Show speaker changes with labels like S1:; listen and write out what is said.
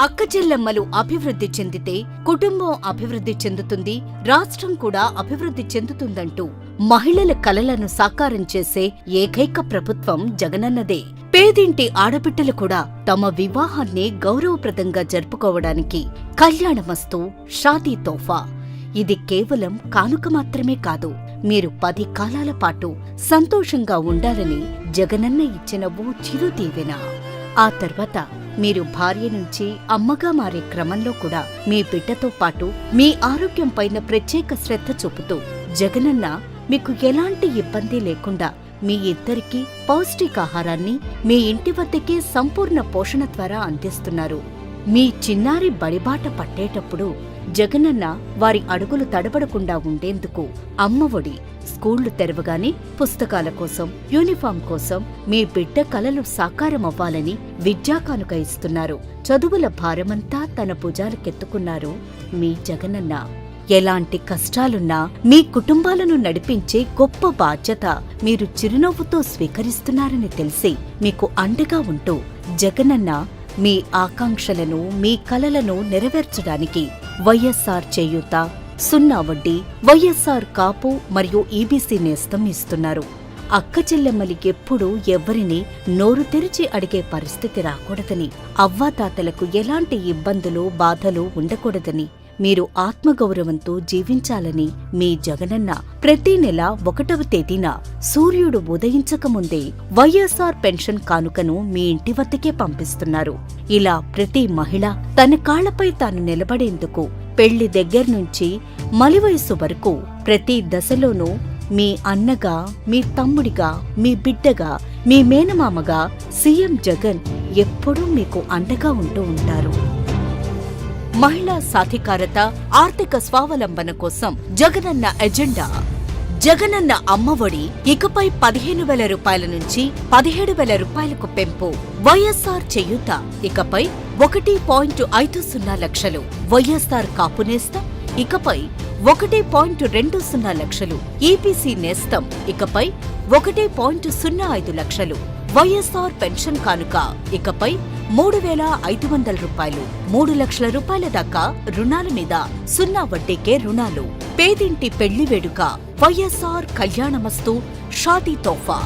S1: అక్కచెల్లెమ్మలు అభివృద్ధి చెందితే కుటుంబం అభివృద్ధి చెందుతుంది, రాష్ట్రం కూడా అభివృద్ధి చెందుతుందంటూ మహిళల కలలను సాకారం చేసే ఏకైక ప్రభుత్వం జగనన్నదే. పేదింటి ఆడబిడ్డలు కూడా తమ వివాహాన్ని గౌరవప్రదంగా జరుపుకోవడానికి కళ్యాణమస్తు, షాదీ తోఫా. ఇది కేవలం కానుక మాత్రమే కాదు, మీరు 10 కాలాల పాటు సంతోషంగా ఉండాలని జగనన్న ఇచ్చిన ఓ చిరు దీవెన. ఆ తర్వాత మీరు భార్య నుంచి అమ్మగా మారే క్రమంలో కూడా మీ బిడ్డతో పాటు మీ ఆరోగ్యం పైన ప్రత్యేక శ్రద్ధ చూపుతూ జగనన్న మీకు ఎలాంటి ఇబ్బంది లేకుండా మీ ఇద్దరికీ పౌష్టికాహారాన్ని మీ ఇంటి వద్దకే సంపూర్ణ పోషణ ద్వారా అందిస్తున్నారు. మీ చిన్నారి బడిబాట పట్టేటప్పుడు జగనన్న వారి అడుగులు తడబడకుండా ఉండేందుకు అమ్మఒడి, స్కూళ్లు తెరవగానే పుస్తకాల కోసం, యూనిఫామ్ కోసం మీ బిడ్డ కలలు సాకారమవ్వాలని విద్యాకానుక ఇస్తున్నారు. చదువుల భారమంతా తన భుజాలకెత్తుకున్నారు మీ జగనన్న. ఎలాంటి కష్టాలున్నా మీ కుటుంబాలను నడిపించే గొప్ప బాధ్యత మీరు చిరునవ్వుతో స్వీకరిస్తున్నారని తెలిసి మీకు అండగా ఉంటూ జగనన్న మీ ఆకాంక్షలను, మీ కలలను నెరవేర్చడానికి వైఎస్ఆర్ చేయూత, 0 వడ్డీ, వైఎస్ఆర్ కాపు మరియు ఈబీసీ నేస్తం ఇస్తున్నారు. అక్కచెల్లెమ్మలి ఎప్పుడూ ఎవ్వరినీ నోరు తెరిచి అడిగే పరిస్థితి రాకూడదని, అవ్వాతాతలకు ఎలాంటి ఇబ్బందులు, బాధలు ఉండకూడదని, మీరు ఆత్మగౌరవంతో జీవించాలని మీ జగనన్న ప్రతి నెల 1వ తేదీన సూర్యుడు ఉదయించకముందే వైఎస్ఆర్ పెన్షన్ కానుకను మీ ఇంటి వద్దకే పంపిస్తున్నారు. ఇలా ప్రతి మహిళ తన కాళ్లపై తాను నిలబడేందుకు పెళ్లి దగ్గర్నుంచి మలివయసు వరకు ప్రతి దశలోనూ మీ అన్నగా, మీ తమ్ముడిగా, మీ బిడ్డగా, మీ మేనమామగా సీఎం జగన్ ఎప్పుడూ మీకు అండగా ఉంటూ ఉంటారు. మహిళా సాధికారత, ఆర్థిక స్వావలంబన కోసం జగనన్న ఎజెండా. జగనన్న అమ్మఒడి ఇకపై 15,000 రూపాయల నుంచి 17,000 రూపాయలకు పెంపు. వైఎస్ఆర్ చేయూత ఇకపై 1.50 లక్షలు. వైఎస్ఆర్ కాపు నేస్తం ఇకపై 1.20 లక్షలు. ఈబీసీ నేస్తం ఇకపై 1.05 లక్షలు. వైఎస్ఆర్ పెన్షన్ కానుక ఇకపై 3,500 రూపాయలు. 3 లక్షల రూపాయల దాకా రుణాల మీద 0 వడ్డీకే రుణాలు. పేదింటి పెళ్లి వేడుక వైఎస్ఆర్ కళ్యాణమస్తు, షాదీ తోఫా.